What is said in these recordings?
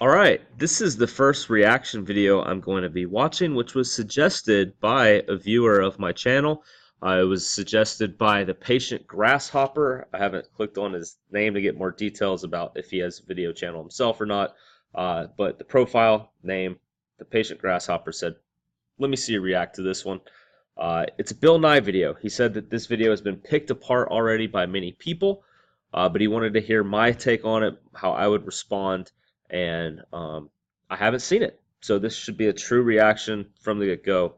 Alright, this is the first reaction video I'm going to be watching, which was suggested by a viewer of my channel. It was suggested by the patient Grasshopper. I haven't clicked on his name to get more details about if he has a video channel himself or not. But the profile name, the patient Grasshopper said, let me see you react to this one. It's a Bill Nye video. He said that this video has been picked apart already by many people, but he wanted to hear my take on it, how I would respond, and I haven't seen it. So this should be a true reaction from the get-go,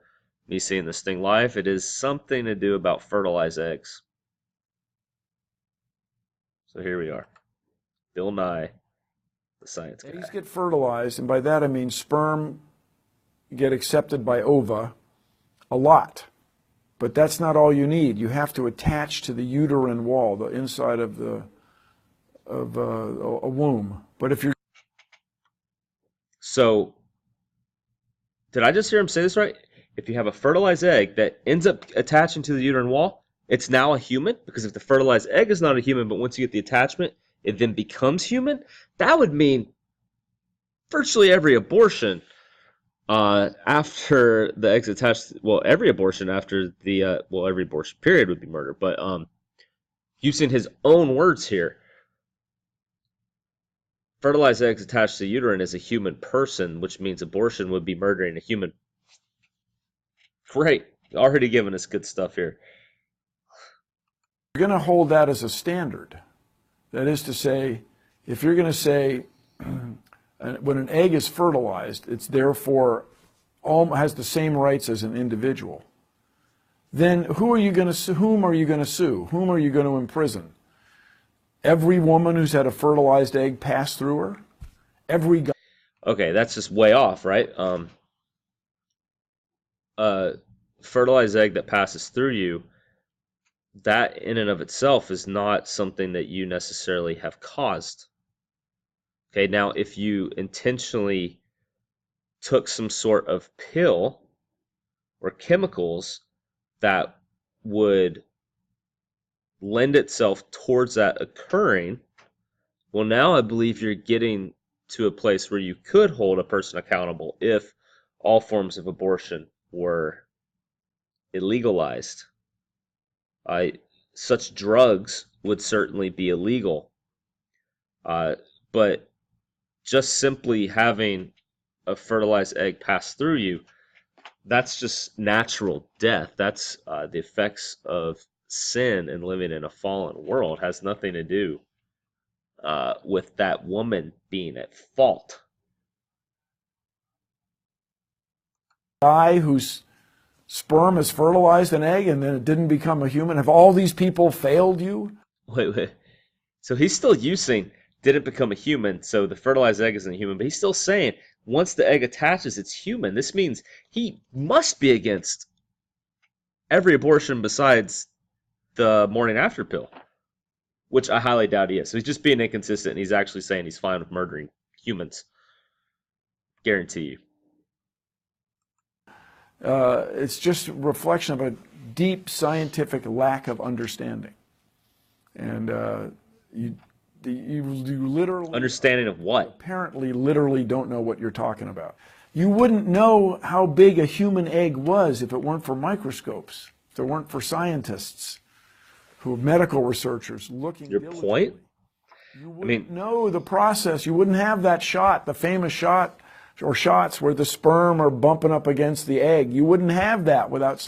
me seeing this thing live. It is something to do about fertilized eggs. So here we are. Bill Nye, the science guy. Eggs get fertilized, and by that I mean sperm get accepted by ova a lot. But that's not all you need. You have to attach to the uterine wall, the inside of a womb. But if you're So, did I just hear him say this right? If you have a fertilized egg that ends up attaching to the uterine wall, it's now a human? Because if the fertilized egg is not a human, but once you get the attachment, it then becomes human? That would mean virtually every abortion after the egg's attached, well, every abortion after the, well, every abortion period would be murder. But using his own words here, fertilized eggs attached to the uterine is a human person, which means abortion would be murdering a human. Great. Already giving us good stuff here. going to hold that as a standard, that is to say, if you're going to say when an egg is fertilized, it's therefore has the same rights as an individual, then whom are you going to sue? Whom are you going to imprison? Every woman who's had a fertilized egg pass through her? Every guy? Okay, that's just way off, right? Fertilized egg that passes through you, that in and of itself is not something that you necessarily have caused. Okay, now if you intentionally took some sort of pill or chemicals that would lend itself towards that occurring, well, now I believe you're getting to a place where you could hold a person accountable if all forms of abortion were illegalized. Such drugs would certainly be illegal, but just simply having a fertilized egg pass through you, that's just natural death. That's the effects of sin and living in a fallen world. It has nothing to do with that woman being at fault. Guy whose sperm has fertilized an egg and then it didn't become a human? Have all these people failed you? Wait. So he's still using didn't become a human, so the fertilized egg isn't a human, but he's still saying once the egg attaches, it's human. This means he must be against every abortion besides the morning after pill, which I highly doubt he is. So he's just being inconsistent, and he's actually saying he's fine with murdering humans. Guarantee you. It's just a reflection of a deep scientific lack of understanding. And you literally... Understanding of what? Apparently literally don't know what you're talking about. You wouldn't know how big a human egg was if it weren't for microscopes, if it weren't for scientists, who are medical researchers looking Your diligently. point? You wouldn't know the process. You wouldn't have that shot, the famous shot or shots where the sperm are bumping up against the egg. You wouldn't have that without...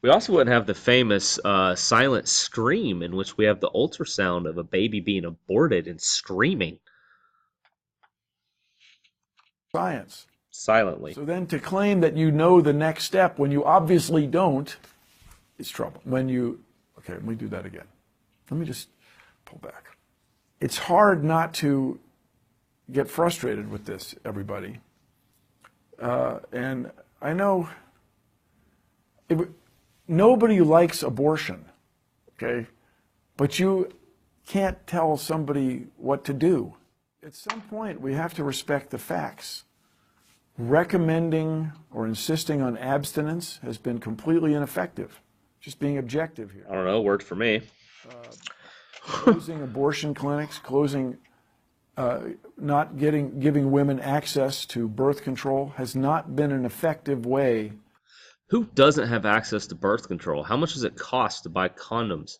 We also wouldn't have the famous silent scream in which we have the ultrasound of a baby being aborted and screaming. Science. Silently. So then to claim that you know the next step when you obviously don't is trouble. When you... Okay, let me do that again. Let me just pull back. It's hard not to get frustrated with this, everybody. And I know nobody likes abortion, okay? But you can't tell somebody what to do. At some point, we have to respect the facts. Recommending or insisting on abstinence has been completely ineffective. Just being objective here. I don't know, worked for me. Closing abortion clinics, closing not giving women access to birth control has not been an effective way. Who doesn't have access to birth control? How much does it cost to buy condoms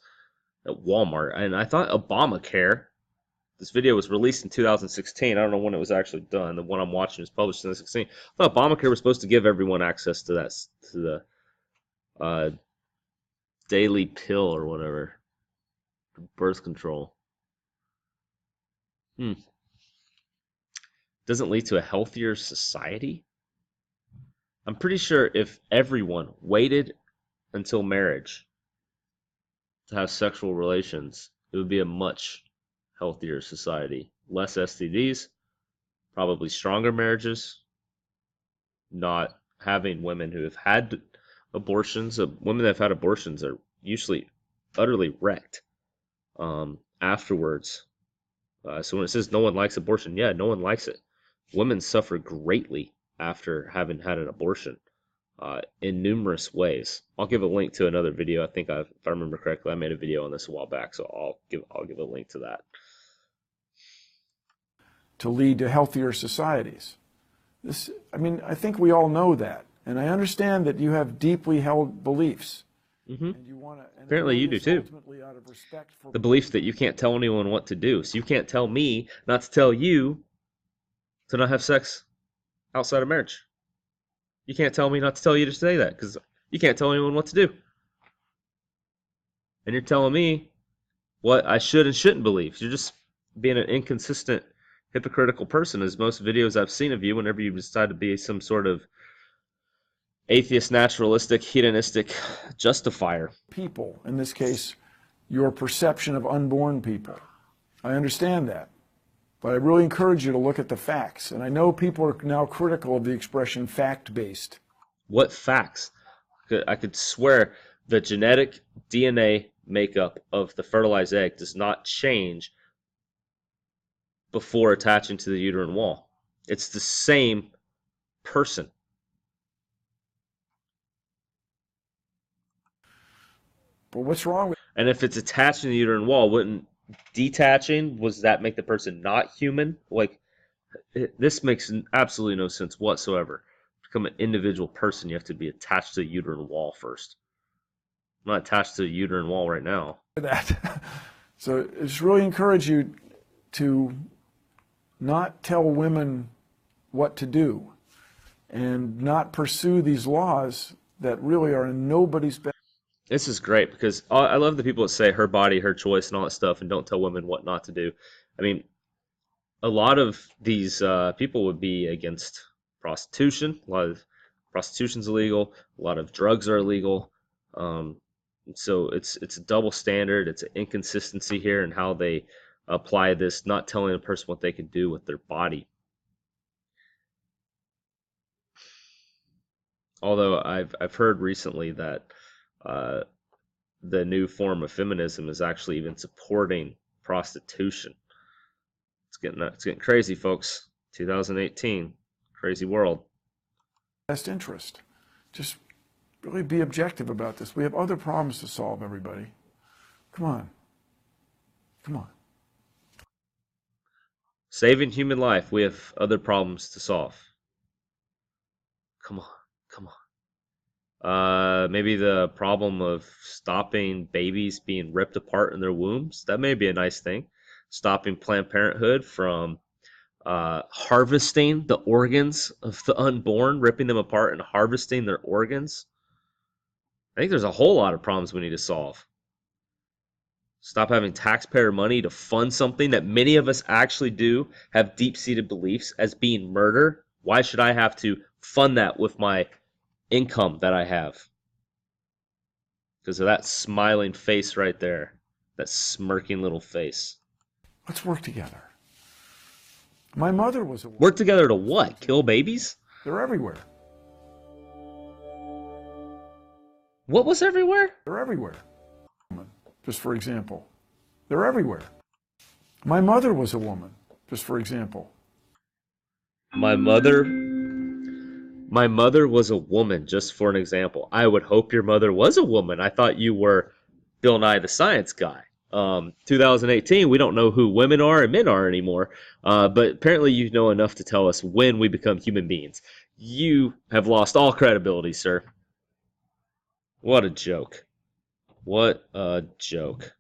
at Walmart? And I thought Obamacare, this video was released in 2016. I don't know when it was actually done. The one I'm watching was published in 2016. I thought Obamacare was supposed to give everyone access to that, to the daily pill or whatever, birth control. Doesn't lead to a healthier society? I'm pretty sure if everyone waited until marriage to have sexual relations, it would be a much healthier society. Less STDs, probably stronger marriages, not having women who have had abortions. Women that have had abortions are usually utterly wrecked afterwards. So when it says no one likes abortion, yeah, no one likes it. Women suffer greatly after having had an abortion in numerous ways. I'll give a link to another video. I think if I remember correctly, I made a video on this a while back, so I'll give a link to that. To lead to healthier societies. I mean, I think we all know that, and I understand that you have deeply held beliefs. Mm-hmm. And you want to. Apparently, you do too. Out of respect for the belief that you can't tell anyone what to do, so you can't tell me not to tell you to not have sex outside of marriage. You can't tell me not to tell you to say that because you can't tell anyone what to do. And you're telling me what I should and shouldn't believe. You're just being an inconsistent, hypocritical person, as most videos I've seen of you whenever you decide to be some sort of atheist, naturalistic, hedonistic justifier. People, in this case, your perception of unborn people. I understand that. But I really encourage you to look at the facts. And I know people are now critical of the expression fact-based. What facts? I could swear the genetic DNA makeup of the fertilized egg does not change before attaching to the uterine wall. It's the same person. But what's wrong with it? And if it's attached to the uterine wall, wouldn't detaching, does that make the person not human? Like, this makes absolutely no sense whatsoever. To become an individual person, you have to be attached to the uterine wall first. I'm not attached to the uterine wall right now. That. So I just really encourage you to not tell women what to do and not pursue these laws that really are in nobody's best. This is great because I love the people that say her body, her choice, and all that stuff, and don't tell women what not to do. I mean, a lot of these people would be against prostitution. A lot of prostitution's illegal. A lot of drugs are illegal. So it's a double standard. It's an inconsistency here in how they apply this, not telling a person what they can do with their body. Although I've heard recently that the new form of feminism is actually even supporting prostitution. It's getting crazy, folks. 2018, crazy world. Best interest. Just really be objective about this. We have other problems to solve, everybody. Come on. Come on. Saving human life, we have other problems to solve. Come on. Come on. Maybe the problem of stopping babies being ripped apart in their wombs. That may be a nice thing. Stopping Planned Parenthood from harvesting the organs of the unborn, ripping them apart and harvesting their organs. I think there's a whole lot of problems we need to solve. Stop having taxpayer money to fund something that many of us actually do have deep-seated beliefs as being murder. Why should I have to fund that with my income that I have? Because of that smiling face right there. That smirking little face. Let's work together. My mother was a woman. Work together to what? Kill babies? They're everywhere. What was everywhere? They're everywhere. Just for example. They're everywhere. My mother was a woman. Just for example. My mother was a woman, just for an example. I would hope your mother was a woman. I thought you were Bill Nye the Science Guy. 2018, we don't know who women are and men are anymore. But apparently, you know enough to tell us when we become human beings. You have lost all credibility, sir. What a joke. What a joke.